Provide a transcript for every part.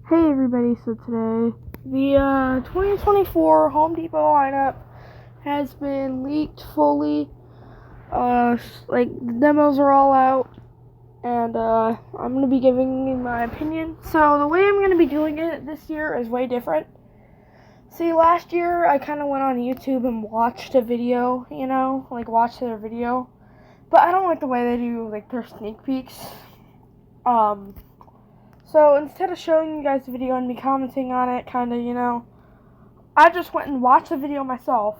Hey everybody, so today the 2024 Home Depot lineup has been leaked fully. The demos are all out, and I'm going to be giving you my opinion. So the way I'm going to be doing it this year is way different. See, last year I kind of went on YouTube and watched a video, watched their video. But I don't like the way they do, their sneak peeks. So instead of showing you guys the video and me commenting on it, I just went and watched the video myself.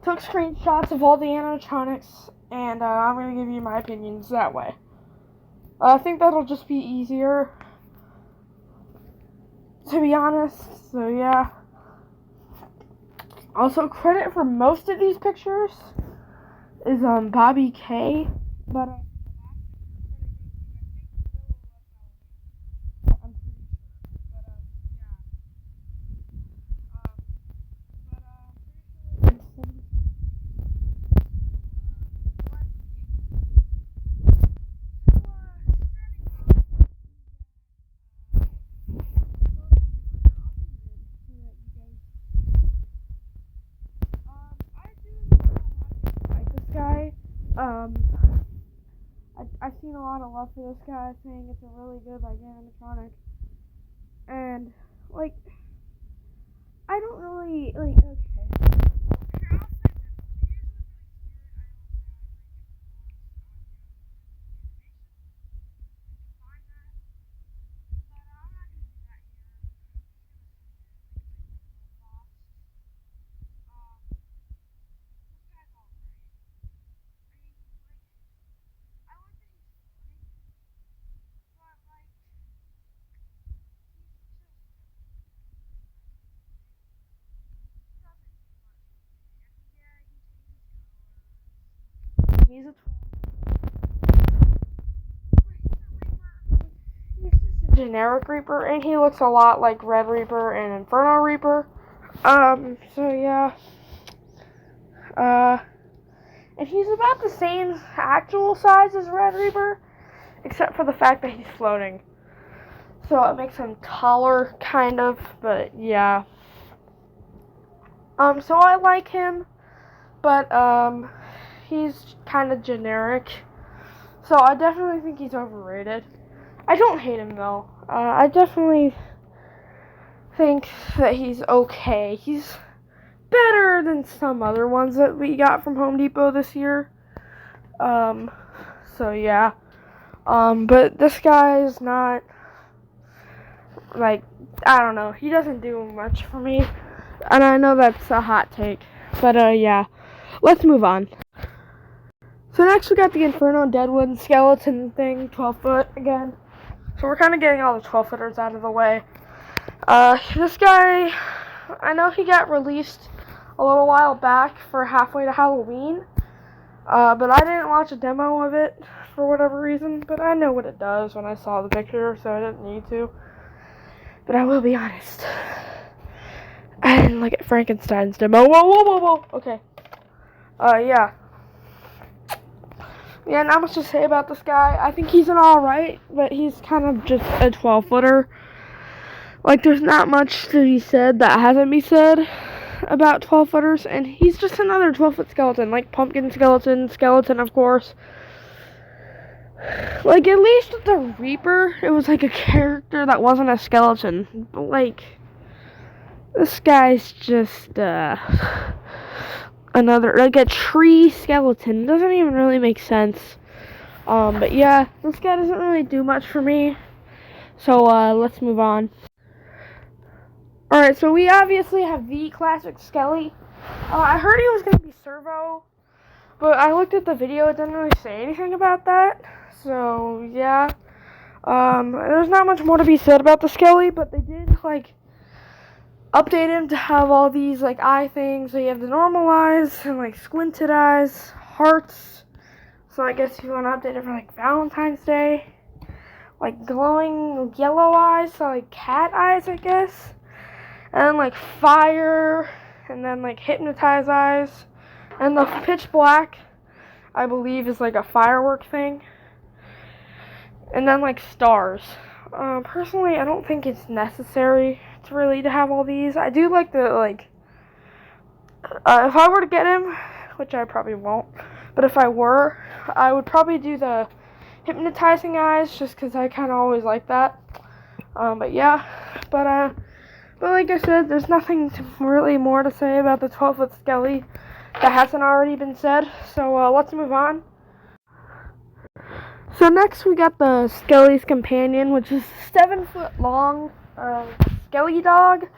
Took screenshots of all the animatronics, and I'm going to give you my opinions that way. I think that'll just be easier, to be honest, so yeah. Also, credit for most of these pictures is Bobby K, but I've seen a lot of love for this guy, saying it's a really good animatronic, and I don't really okay. He's a generic Reaper, and he looks a lot like Red Reaper and Inferno Reaper. So yeah. And he's about the same actual size as Red Reaper, except for the fact that he's floating. So it makes him taller, kind of, but yeah. So I like him, but, he's kind of generic. So I definitely think he's overrated. I don't hate him, though. I definitely think that he's okay. He's better than some other ones that we got from Home Depot this year. So yeah. But this guy is not, I don't know. He doesn't do much for me. And I know that's a hot take. But, yeah. Let's move on. So next we got the Inferno Deadwood skeleton thing, 12-foot again. So we're kind of getting all the 12-footers out of the way. This guy, I know he got released a little while back for Halfway to Halloween. But I didn't watch a demo of it for whatever reason. But I know what it does when I saw the picture, so I didn't need to. But I will be honest. I didn't look at Frankenstein's demo. Whoa. Okay. Yeah. Yeah, not much to say about this guy. I think he's an alright, but he's kind of just a 12-footer. There's not much to be said that hasn't been said about 12-footers, and he's just another 12-foot skeleton, like Pumpkin Skeleton, of course. At least with the Reaper, it was a character that wasn't a skeleton. But, this guy's just, another, a tree skeleton. Doesn't even really make sense. But yeah, this guy doesn't really do much for me. So, let's move on. Alright, so we obviously have the classic Skelly. I heard he was going to be Servo, but I looked at the video, it didn't really say anything about that. So, yeah. There's not much more to be said about the Skelly, but they did, update him to have all these, eye things. So you have the normal eyes and, squinted eyes, hearts. So I guess if you want to update it for, Valentine's Day. Glowing yellow eyes, so, cat eyes, I guess. And then, fire, and then, hypnotize eyes. And the pitch black, I believe, is, a firework thing. And then, stars. Personally, I don't think it's necessary to have all these. I do like the, like, if I were to get him, which I probably won't, but if I were, I would probably do the hypnotizing eyes, just because I kind of always like that. But yeah, but like I said, there's nothing really more to say about the 12-foot Skelly that hasn't already been said, so let's move on. So next we got the Skelly's Companion, which is a 7-foot long Skelly dog.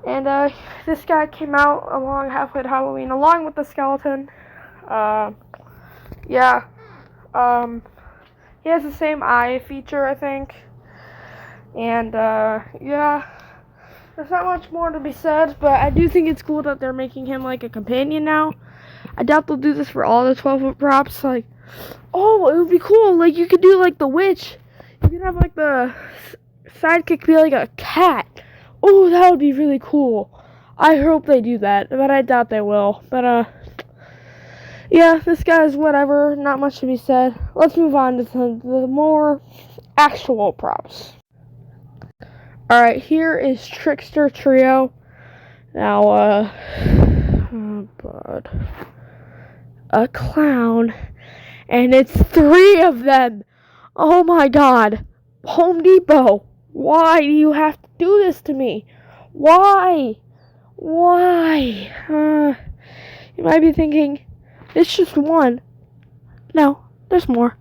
And this guy came out along halfway to Halloween, along with the skeleton. Yeah. He has the same eye feature, I think. And yeah. There's not much more to be said, but I do think it's cool that they're making him like a companion now. I doubt they'll do this for all the 12-foot props. Like, oh, it would be cool. Like, you could do like the witch. You could have like the sidekick be like a cat. Oh, that would be really cool. I hope they do that, but I doubt they will. But yeah, this guy's whatever. Not much to be said. Let's move on to the more actual props. Alright, here is Trickster Trio. Now, oh god. A clown. And it's 3 of them. Oh my god. Home Depot. Why do you have to do this to me? Why? Why? You might be thinking, it's just one. No, there's more.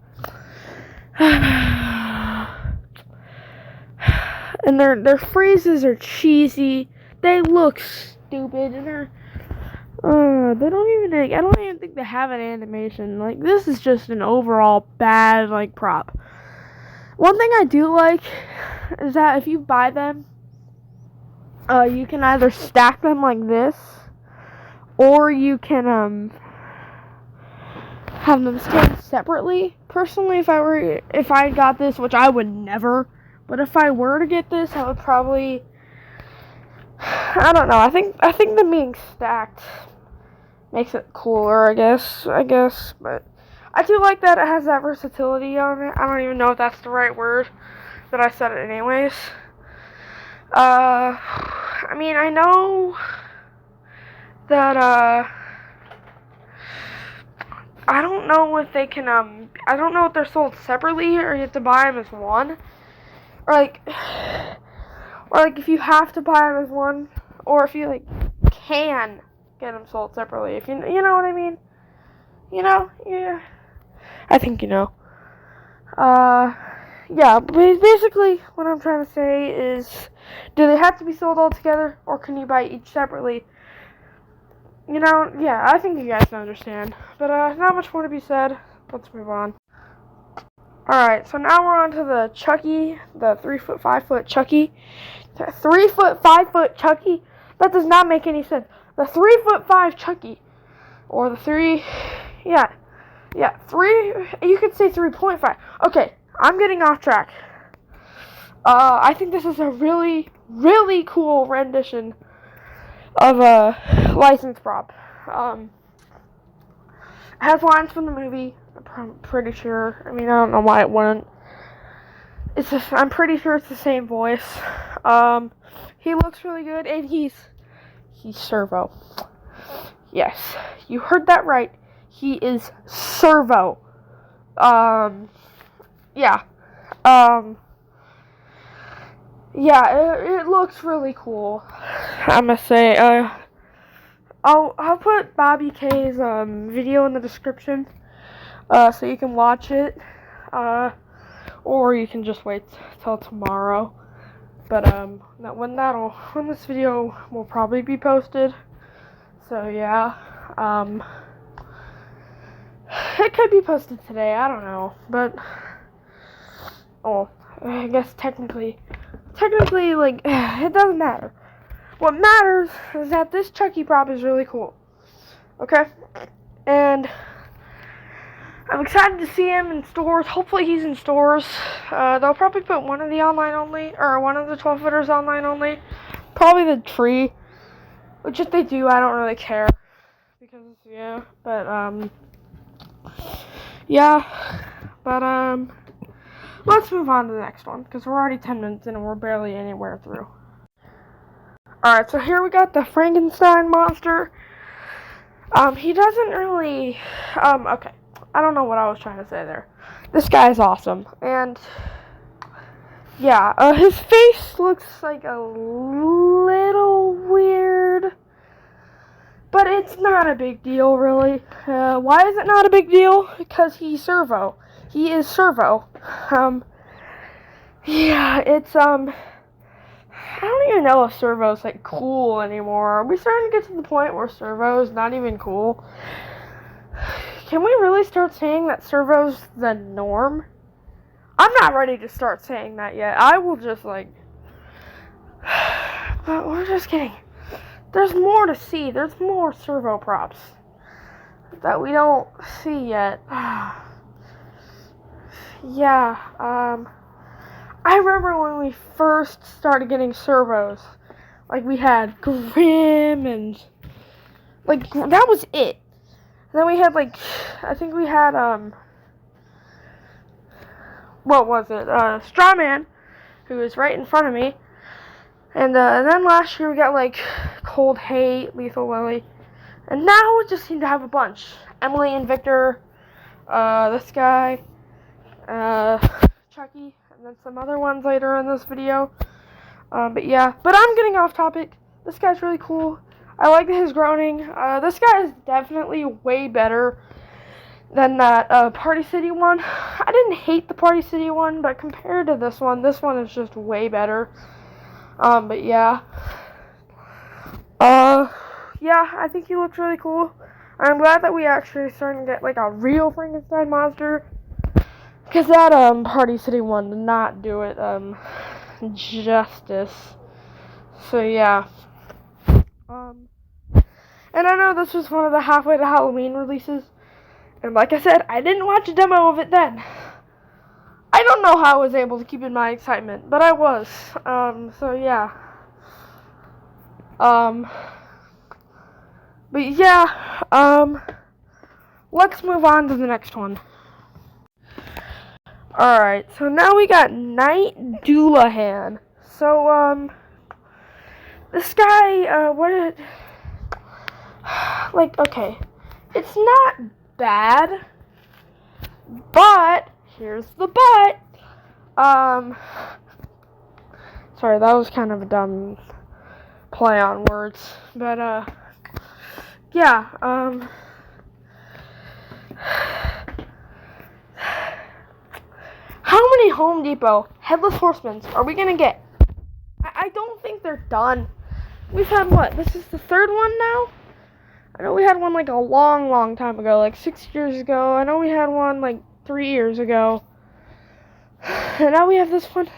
And their phrases are cheesy. They look stupid, and they don't even. I don't even think they have an animation. Like, this is just an overall bad like prop. One thing I do like is that if you buy them, you can either stack them like this, or you can have them stand separately. Personally, if I got this, which I would never. But if I were to get this, I would probably, I don't know, I think them being stacked makes it cooler, I guess, but I do like that it has that versatility on it. I don't even know if that's the right word, but I said it anyways. I mean, I know that, I don't know if they can, I don't know if they're sold separately, or you have to buy them as one. Or like if you have to buy them as one, or if you like can get them sold separately. If you know what I mean, yeah. I think you know. Yeah. Basically, what I'm trying to say is, do they have to be sold all together, or can you buy each separately? Yeah. I think you guys understand. But not much more to be said. Let's move on. Alright, so now we're on to the Chucky, the 3-foot, 5-foot Chucky. The 3-foot, 5-foot Chucky? That does not make any sense. The 3'5" Chucky. Or the 3, yeah, 3, you could say 3.5. Okay, I'm getting off track. I think this is a really, really cool rendition of a license prop. It has lines from the movie. I'm pretty sure. I mean, I don't know why it wouldn't. I'm pretty sure it's the same voice. He looks really good, and he's Servo. Yes, you heard that right. He is Servo. Yeah. Yeah, it looks really cool, I must say. I'll put Bobby K's video in the description, so you can watch it, or you can just wait till tomorrow. But when this video will probably be posted. So yeah, it could be posted today. I don't know, but I guess technically, like, it doesn't matter. What matters is that this Chucky prop is really cool. Okay? And I'm excited to see him in stores. Hopefully he's in stores. They'll probably put one of the online only, or one of the 12-footers online only. Probably the tree. Which if they do, I don't really care. Because, yeah. But, yeah. But, let's move on to the next one, because we're already 10 minutes in and we're barely anywhere through. Alright, so here we got the Frankenstein monster. He doesn't really, okay, I don't know what I was trying to say there. This guy is awesome, and, yeah, his face looks like a little weird, but it's not a big deal, really. Why is it not a big deal? Because he's Servo. He is Servo. Yeah, it's, I don't even know if Servo's, like, cool anymore. Are we starting to get to the point where Servo's not even cool? Can we really start saying that Servo's the norm? I'm not ready to start saying that yet. I will just, like... But we're just kidding. There's more to see. There's more Servo props that we don't see yet. Yeah, I remember when we first started getting Servos. Like, we had Grim and... Like, that was it. And then we had, like... I think we had, what was it? Strawman, who was right in front of me. And then last year we got, like, Cold Hate, Lethal Lily. And now we just seem to have a bunch. Emily and Victor, this guy, Chucky, and then some other ones later in this video. But yeah, but I'm getting off topic. This guy's really cool. I like his groaning. This guy is definitely way better than that Party City one. I didn't hate the Party City one, but compared to this one is just way better. But yeah. Yeah, I think he looks really cool. I'm glad that we actually starting to get, like, a real Frankenstein monster. Because that, Party City one did not do it, justice. So, yeah. And I know this was one of the halfway to Halloween releases. And like I said, I didn't watch a demo of it then. I don't know how I was able to keep in my excitement, but I was. So, yeah. But yeah, let's move on to the next one. Alright, so now we got Knight Doulahan. So, this guy, like, okay, it's not bad, but, here's the but, sorry, that was kind of a dumb play on words, but, yeah, how many Home Depot Headless Horsemen are we gonna get? I don't think they're done. We've had, what, this is the third one now? I know we had one, like, a long time ago, like 6 years ago. I know we had one, like, 3 years ago. And now we have this one.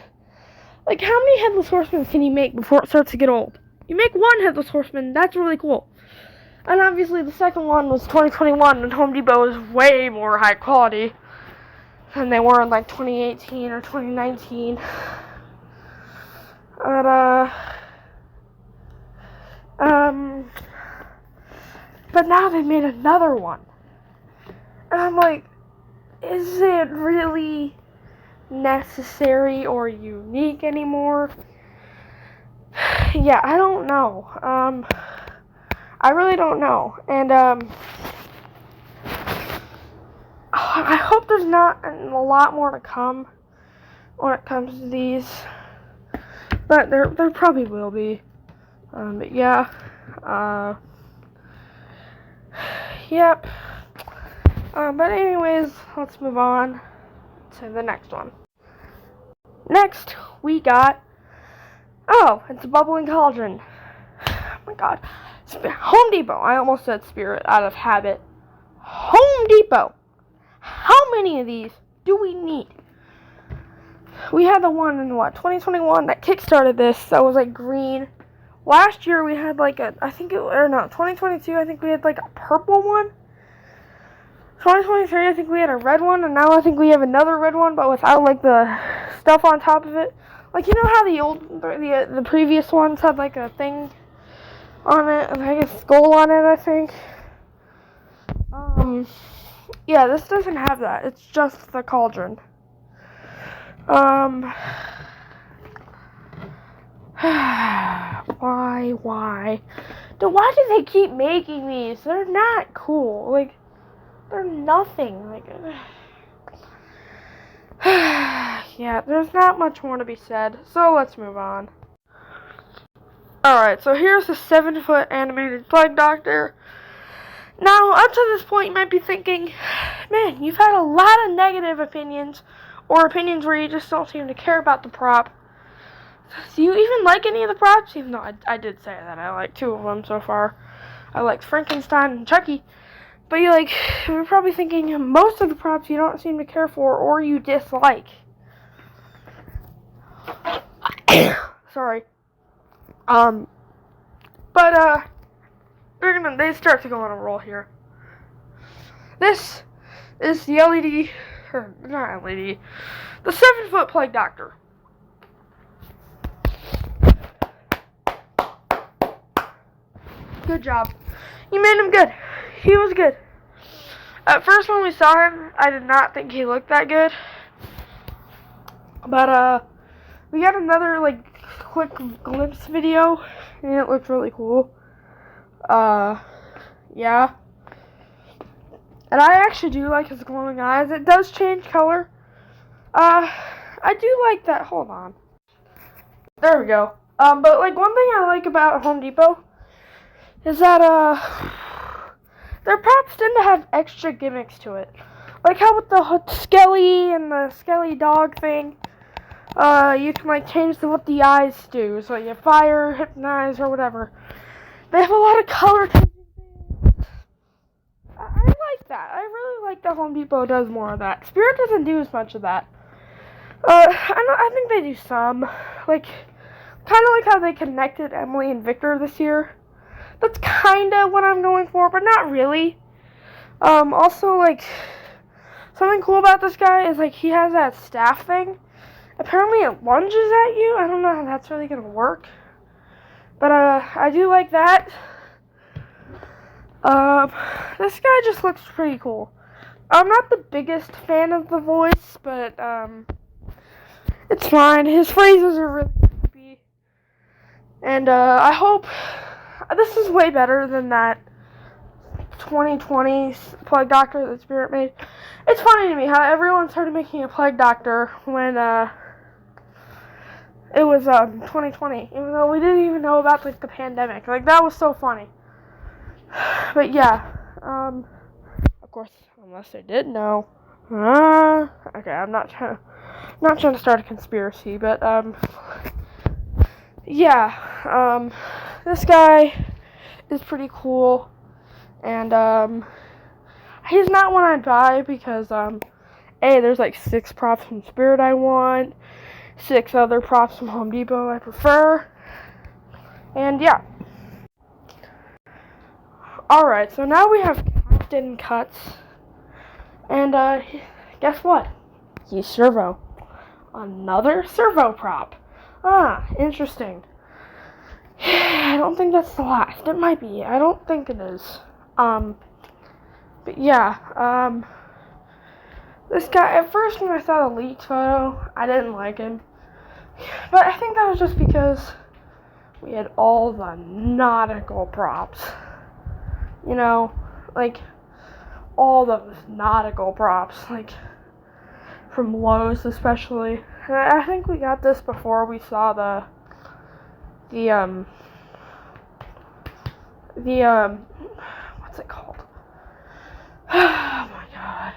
Like, how many Headless Horsemen can you make before it starts to get old? You make one Headless Horseman, that's really cool. And obviously the second one was 2021, and Home Depot is way more high quality than they were in, like, 2018 or 2019. But now they made another one. And I'm like, is it really necessary or unique anymore? Yeah, I don't know. I really don't know. And, I hope there's not a lot more to come when it comes to these. But there probably will be. But yeah. Yep. But anyways, let's move on to the next one. Next, we got... Oh, it's a bubbling cauldron. Oh my god. Home Depot. I almost said Spirit out of habit. Home Depot. How many of these do we need? We had the one in, 2021 that kickstarted this that was, like, green. Last year we had, like, 2022, I think we had, like, a purple one. 2023, I think we had a red one, and now I think we have another red one, but without, like, the stuff on top of it. Like, you know how the previous ones had, like, a thing on it, like a skull on it, I think. Yeah, this doesn't have that. It's just the cauldron. Um, why? Why do they keep making these? They're not cool. Like, they're nothing. Like, yeah, there's not much more to be said. So let's move on. Alright, so here's the 7-foot animated Plague Doctor. Now, up to this point, you might be thinking, man, you've had a lot of negative opinions, or opinions where you just don't seem to care about the prop. Do you even like any of the props? Even though I did say that I like 2 of them so far. I liked Frankenstein and Chucky. But you're probably thinking most of the props you don't seem to care for or you dislike. Sorry. They start to go on a roll here. This is the LED, or not LED, the 7-foot Plague Doctor. Good job. You made him good. He was good. At first when we saw him, I did not think he looked that good. But, we got another, quick glimpse video, and it looked really cool. Yeah. And I actually do like his glowing eyes. It does change color. I do like that. Hold on. There we go. But, one thing I like about Home Depot is that, their props tend to have extra gimmicks to it. Like how with the Skelly and the Skelly dog thing, you can, change what the eyes do. So you fire, hypnotize, or whatever. They have a lot of color changing things. I like that. I really like that Home Depot does more of that. Spirit doesn't do as much of that. I think they do some. Kind of like how they connected Emily and Victor this year. That's kind of what I'm going for, but not really. Also, something cool about this guy is, he has that staff thing. Apparently it lunges at you. I don't know how that's really going to work. But, I do like that. This guy just looks pretty cool. I'm not the biggest fan of the voice, but, it's fine. His phrases are really creepy. And, I hope this is way better than that 2020 Plague Doctor that Spirit made. It's funny to me how everyone started making a Plague Doctor when, it was 2020, even though we didn't even know about the pandemic. That was so funny. But yeah, of course, unless they did know. Okay, I'm not trying to start a conspiracy, but yeah, this guy is pretty cool, and he's not one I'd buy because there's 6 props from Spirit I want. 6 other props from Home Depot I prefer. And yeah. Alright, so now we have Captain Cuts. And guess what? He's Servo. Another Servo prop. Interesting. I don't think that's the last. It might be. I don't think it is. But yeah, this guy, at first when I saw the leaked photo, I didn't like him. But I think that was just because we had all the nautical props. All those nautical props, from Lowe's especially. And I think we got this before we saw the what's it called? Oh my god.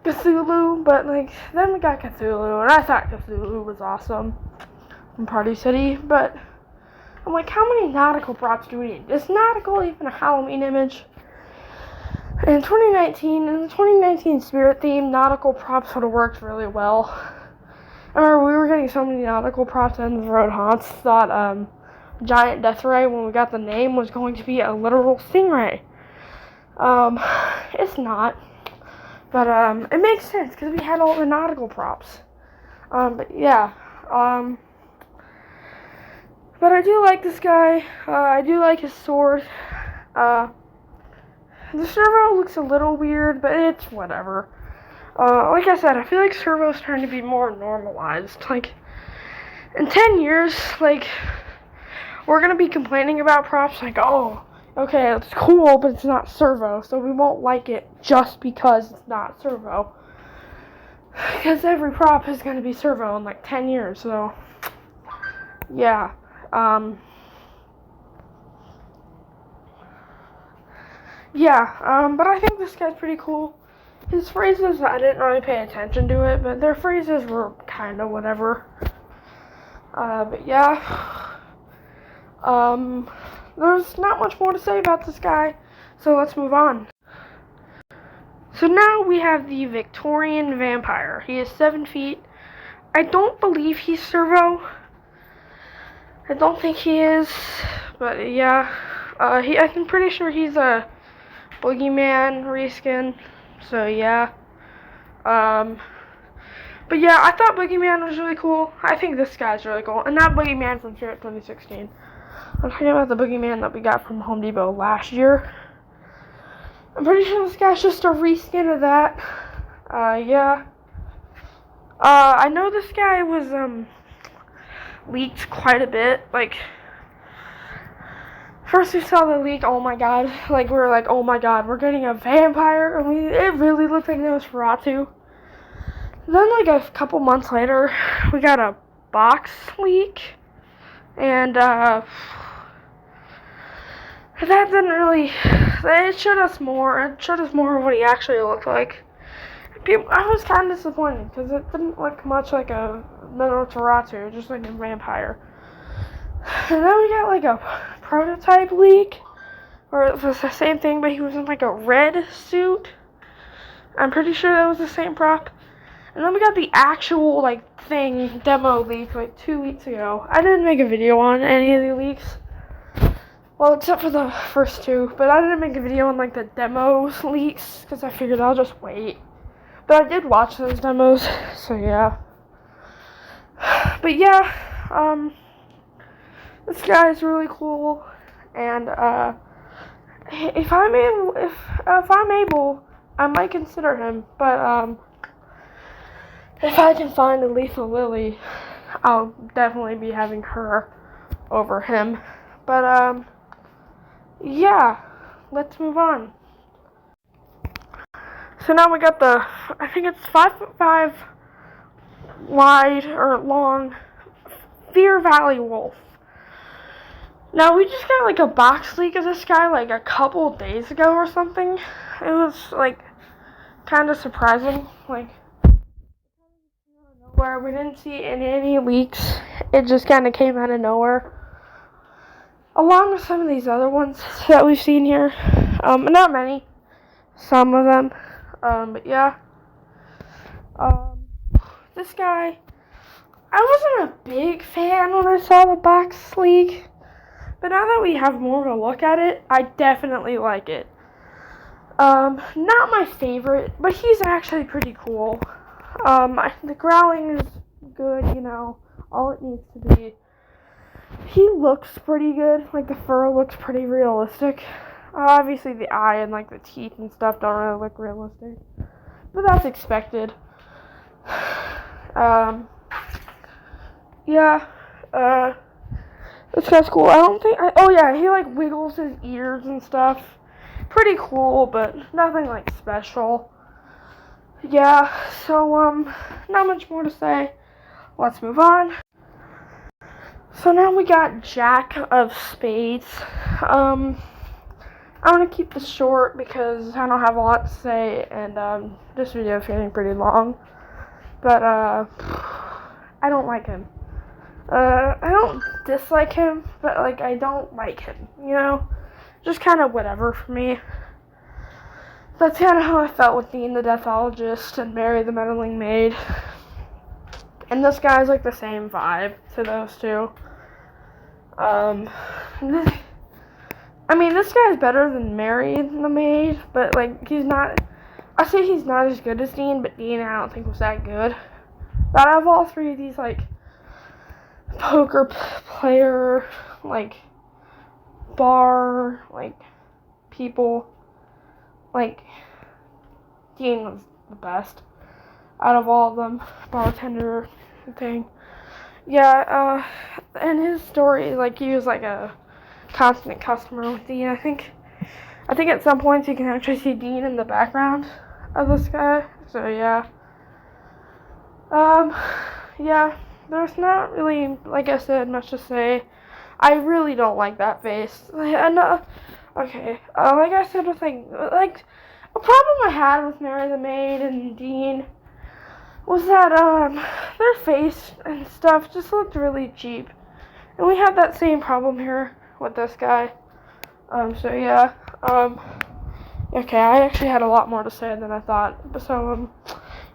Cthulhu, but then we got Cthulhu, and I thought Cthulhu was awesome from Party City, but I'm how many nautical props do we need? Is nautical even a Halloween image? In the 2019 Spirit theme, nautical props would have worked really well. I remember we were getting so many nautical props, and the Road Haunts thought Giant Death Ray, when we got the name, was going to be a literal stingray. It's not. But, it makes sense, because we had all the nautical props. But, yeah. But I do like this guy. I do like his sword. The servo looks a little weird, but it's whatever. Like I said, I feel like servo's trying to be more normalized. Like, in 10 years, like, we're gonna be complaining about props like, oh, okay, it's cool, but it's not servo, so we won't like it just because it's not servo. Because every prop is gonna be servo in like 10 years, so yeah. But I think this guy's pretty cool. His phrases, I didn't really pay attention to it, but their phrases were kind of whatever. But yeah. There's not much more to say about this guy, so let's move on. So now we have the Victorian Vampire. He is 7 feet. I don't believe he's servo. I don't think he is, but yeah. I'm pretty sure he's a Boogeyman reskin, so yeah. But yeah, I thought Boogeyman was really cool. I think this guy's really cool, and not Boogeyman from Spirit 2016. I'm talking about the Boogeyman that we got from Home Depot last year. I'm pretty sure this guy's just a reskin of that. Yeah. I know this guy was, leaked quite a bit. Like, first we saw the leak, oh my god. Like, we were like, oh my god, we're getting a vampire. And it really looked like Nosferatu. Then, like, a couple months later, we got a box leak. And, that didn't really, it showed us more. It showed us more of what he actually looked like. I was kind of disappointed because it didn't look much like a Nosferatu, just like a vampire. And then we got like a prototype leak, or it was the same thing, but he was in like a red suit. I'm pretty sure that was the same prop. And then we got the actual like demo leak like 2 weeks ago. I didn't make a video on any of the leaks. Well, except for the first two, but I didn't make a video on like the demos leaks because I figured I'll just wait. But I did watch those demos, so yeah. But yeah, this guy is really cool, and if I'm able, I might consider him. But if I can find a Lethal Lily, I'll definitely be having her over him. But yeah, let's move on. So now we got I think it's 5'5" wide or long Fear Valley Wolf. Now we just got like a box leak of this guy like a couple days ago or something. It was like kind of surprising. Like where we didn't see any leaks. It just kind of came out of nowhere. Along with some of these other ones that we've seen here. Not many. Some of them. But yeah. This guy, I wasn't a big fan when I saw the box leak, but now that we have more of a look at it, I definitely like it. Not my favorite, but he's actually pretty cool. The growling is good, all it needs to be. He looks pretty good, like the fur looks pretty realistic. Obviously the eye and like the teeth and stuff don't really look realistic, but that's expected. This guy's cool. He like wiggles his ears and stuff. Pretty cool, but nothing like special. Yeah, so, not much more to say. Let's move on. So now we got Jack of Spades. I'm gonna keep this short because I don't have a lot to say, and, this video is getting pretty long. But, I don't like him. I don't dislike him, but, like, I don't like him, Just kind of whatever for me. That's kind of how I felt with Dean the Deathologist and Mary the Meddling Maid. And this guy's, like, the same vibe to those two. This guy's better than Mary the Maid, but, like, I say he's not as good as Dean, but Dean I don't think was that good. But out of all three of these, like, poker player, like, bar, like, people, like, Dean was the best. out of all of them, bartender thing. Yeah, and his story, like, he was like a constant customer with Dean. I think at some points you can actually see Dean in the background of this guy. So yeah. Yeah, there's not really, like I said, much to say. I really don't like that face. Okay, like I said, with like a problem I had with Mary the Maid and Dean was that their face and stuff just looked really cheap, and we have that same problem here with this guy. So yeah. Okay, I actually had a lot more to say than I thought. So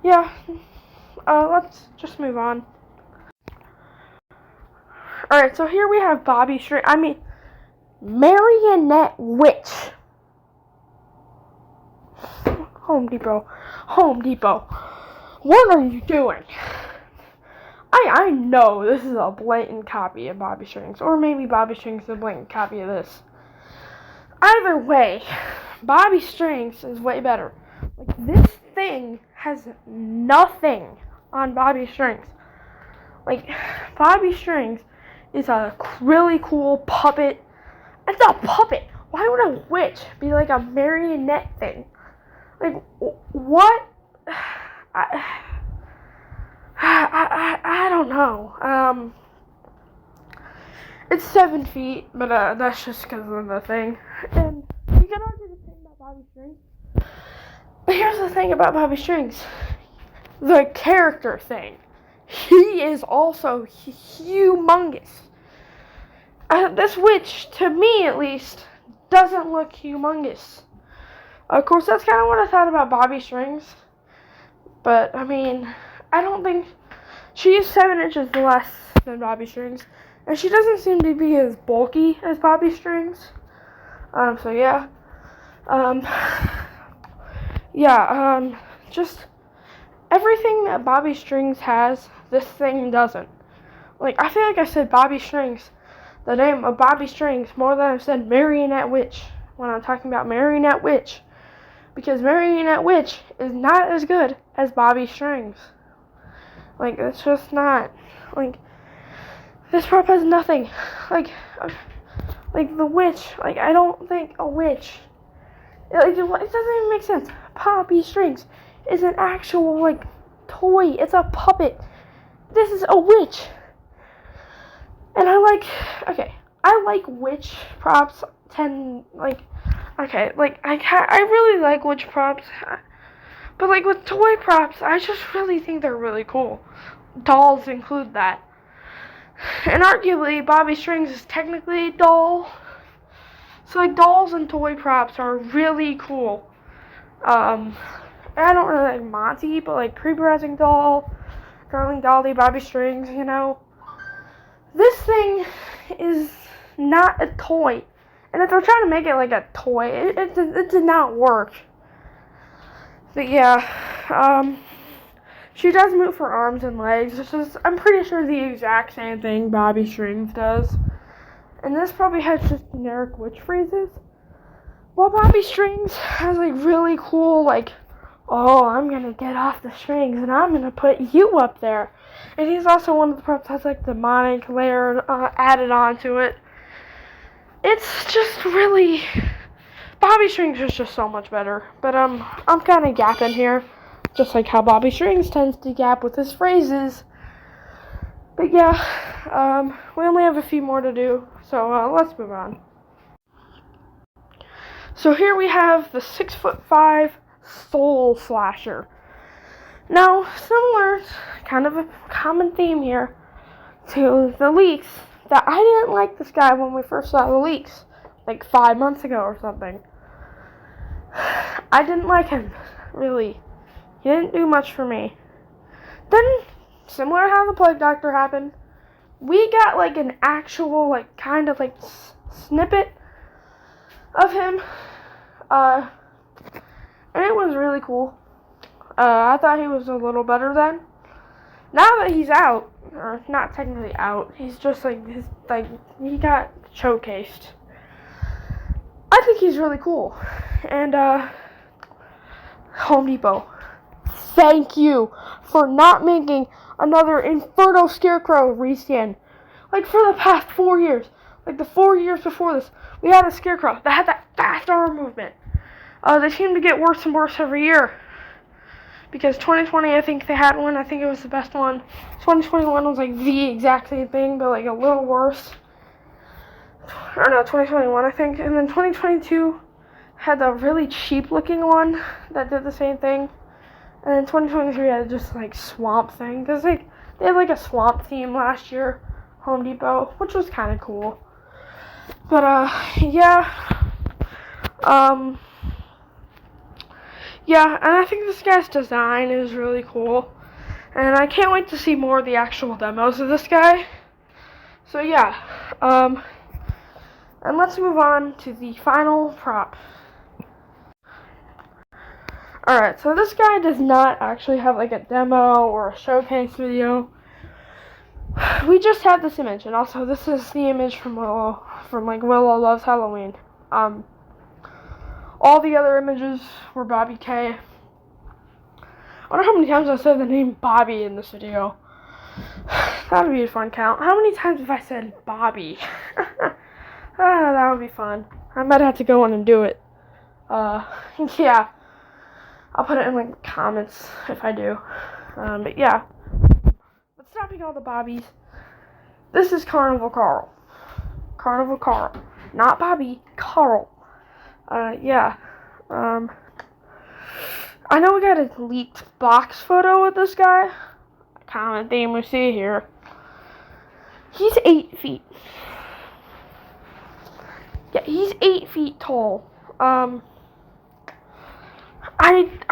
yeah. Let's just move on. Alright, so here we have Marionette Witch. Home Depot. What are you doing? I know this is a blatant copy of Bobby Strings, or maybe Bobby Strings is a blatant copy of this. Either way, Bobby Strings is way better. Like, this thing has nothing on Bobby Strings. Like, Bobby Strings is a really cool puppet. It's a puppet. Why would a witch be like a marionette thing? Like, what? I don't know. It's 7 feet, but that's just because of the thing. And you can argue the thing about Bobby Strings. But here's the thing about Bobby Strings. The character thing. He is also humongous. This witch, to me at least, doesn't look humongous. Of course, that's kind of what I thought about Bobby Strings. But, I mean, I don't think... She is 7 inches less than Bobby Strings. And she doesn't seem to be as bulky as Bobby Strings. So yeah. Just everything that Bobby Strings has, this thing doesn't. Like, I feel like I said Bobby Strings, the name of Bobby Strings, more than I've said Marionette Witch when I'm talking about Marionette Witch. Because Marionette Witch is not as good as Bobby Strings. Like, it's just not. Like, this prop has nothing. Like the witch. Like, I don't think a witch. It doesn't even make sense. Bobby Strings is an actual, like, toy. It's a puppet. This is a witch. And I like witch props. I really like witch props. But, like, with toy props, I just really think they're really cool. Dolls include that. And arguably, Bobby Strings is technically a doll. So, like, dolls and toy props are really cool. I don't really like Monty, but, like, Creeper Rising Doll, Darling Dolly, Bobby Strings, you know. This thing is not a toy. And if they're trying to make it like a toy, it did not work. But yeah, she does move her arms and legs, which is, I'm pretty sure, the exact same thing Bobby Strings does. And this probably has just generic witch phrases. While Bobby Strings has, like, really cool, like, oh, I'm gonna get off the strings and I'm gonna put you up there. And he's also one of the props that has, like, demonic layer added onto it. It's just really... Bobby Strings is just so much better. But I'm kind of gapping here. Just like how Bobby Strings tends to gap with his phrases. But yeah, we only have a few more to do. So let's move on. So here we have the 6'5" Soul Slasher. Now, similar, kind of a common theme here to the leaks, that I didn't like this guy when we first saw the leaks, like 5 months ago or something. I didn't like him, really. He didn't do much for me. Then, similar to how the Plague Doctor happened, we got, like, an actual, like, kind of, like, snippet of him, and it was really cool. I thought he was a little better then. Now that he's out, or not technically out, he's just, like, he got showcased. I think he's really cool. And, Home Depot. thank you for not making another Inferno Scarecrow reskin. Like, for the past 4 years, like the 4 years before this, we had a Scarecrow that had that fast arm movement. They seem to get worse and worse every year. Because 2020, I think they had one. I think it was the best one. 2021 was like the exact same thing, but like a little worse. Or no, 2021, I think. And then 2022 had the really cheap looking one that did the same thing. And then 2023 had just like swamp thing. Because like, they had like a swamp theme last year, Home Depot, which was kind of cool. But yeah. Yeah, and I think this guy's design is really cool. And I can't wait to see more of the actual demos of this guy. So yeah, and let's move on to the final prop. Alright, so this guy does not actually have like a demo or a showcase video. We just have this image, and also this is the image from Willow Loves Halloween. All the other images were Bobby K. I wonder how many times I said the name Bobby in this video. That would be a fun count. How many times have I said Bobby? That would be fun. I might have to go on and do it. Yeah. I'll put it in like the comments if I do. But yeah. But stopping all the Bobbies, this is Carnival Carl. Carnival Carl. Not Bobby, Carl. Yeah. I know we got a leaked box photo with this guy. Common theme we see here. He's 8 feet. Yeah, he's 8 feet tall. I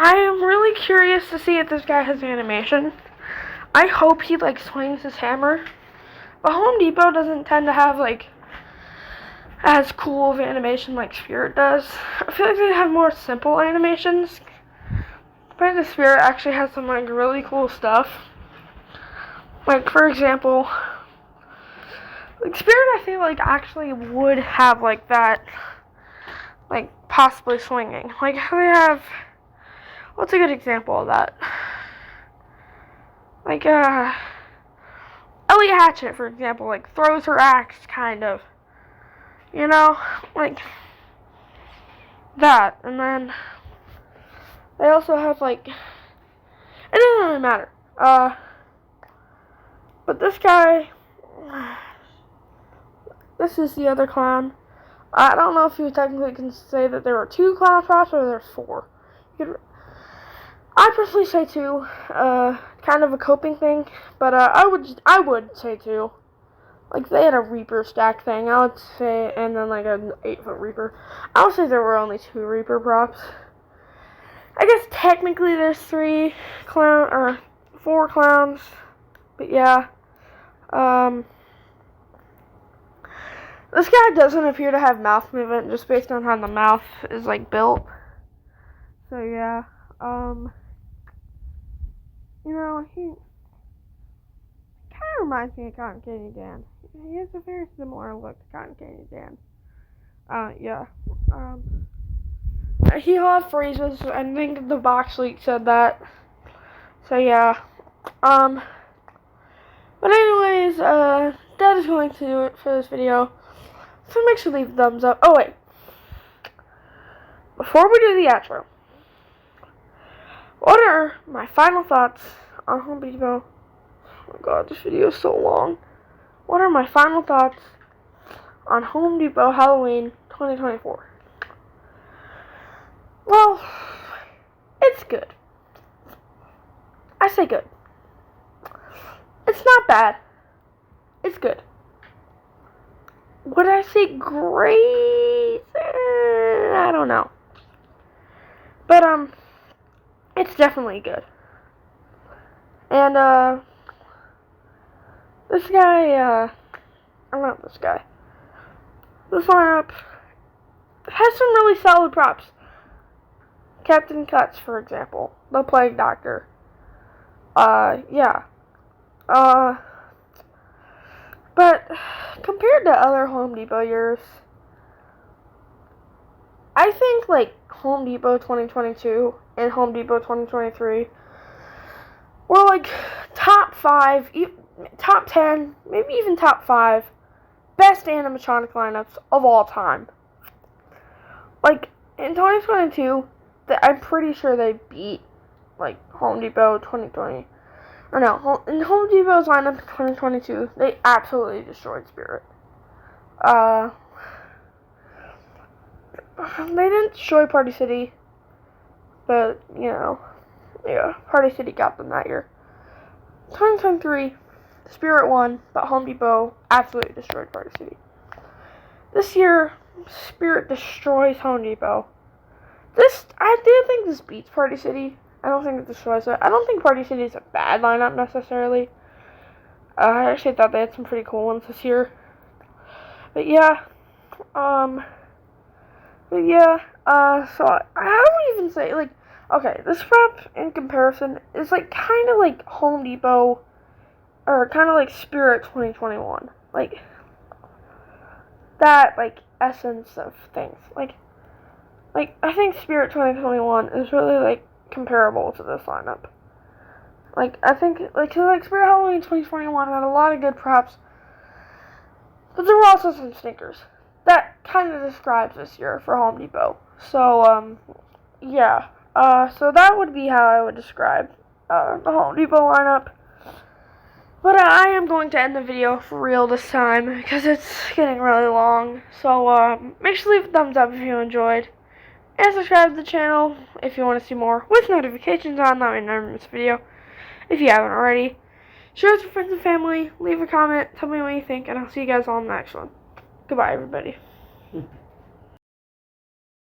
am really curious to see if this guy has animation. I hope he like swings his hammer. But Home Depot doesn't tend to have like as cool of animation like Spirit does. I feel like they have more simple animations. But the Spirit actually has some like really cool stuff. Like for example, like Spirit I feel like actually would have like that, like possibly swinging. Like how they have, what's a good example of that? Like Elliot Hatchett, for example, like throws her axe kind of. You know, like that. And then they also have like, it doesn't really matter. But this guy, this is the other clown. I don't know if you technically can say that there were 2 clown props or there's 4. I personally say 2. Kind of a coping thing, but I would say 2. Like they had a Reaper stack thing, I would say, and then like an 8-foot Reaper. I would say there were only 2 Reaper props. I guess technically there's 4 clowns, but yeah. This guy doesn't appear to have mouth movement just based on how the mouth is like built. So yeah, you know, he kind of reminds me of Cotton Candy Dan. He has a very similar look to Cotton Candy Dan. Yeah. He'll have phrases. I think the box leak said that. So yeah. But anyways, that is going to do it for this video. So make sure to leave a thumbs up. Oh wait. Before we do the outro, what are my final thoughts on Home Depot? Oh my god, this video is so long. What are my final thoughts on Home Depot Halloween 2024? Well, it's good. I say good. It's not bad. It's good. Would I say great? I don't know. But, it's definitely good. And, this guy, this lineup has some really solid props. Captain Cuts, for example. The Plague Doctor. Yeah. But compared to other Home Depot years, I think like Home Depot 2022 and Home Depot 2023 or like top 5, top 10, maybe even top 5 best animatronic lineups of all time. Like in 2022, I'm pretty sure they beat like Home Depot 2020. Or no, in Home Depot's lineup in 2022, they absolutely destroyed Spirit. They didn't destroy Party City, but yeah, Party City got them that year. 2023, Spirit won, but Home Depot absolutely destroyed Party City. This year, Spirit destroys Home Depot. I do think this beats Party City. I don't think it destroys it. I don't think Party City is a bad lineup necessarily. I actually thought they had some pretty cool ones this year. But yeah, so how do we even say, like, okay, this prep in comparison is like kind of like Home Depot, or kind of like Spirit 2021, like that, like essence of things, like I think Spirit 2021 is really like comparable to this lineup. Like I think Spirit Halloween 2021 had a lot of good props, but there were also some stinkers. That kind of describes this year for Home Depot. So yeah. So that would be how I would describe the Home Depot lineup. But I am going to end the video for real this time because it's getting really long. So make sure to leave a thumbs up if you enjoyed. And subscribe to the channel if you want to see more with notifications on. That way you never miss a video if you haven't already. Share it with your friends and family. Leave a comment. Tell me what you think. And I'll see you guys on the next one. Goodbye, everybody.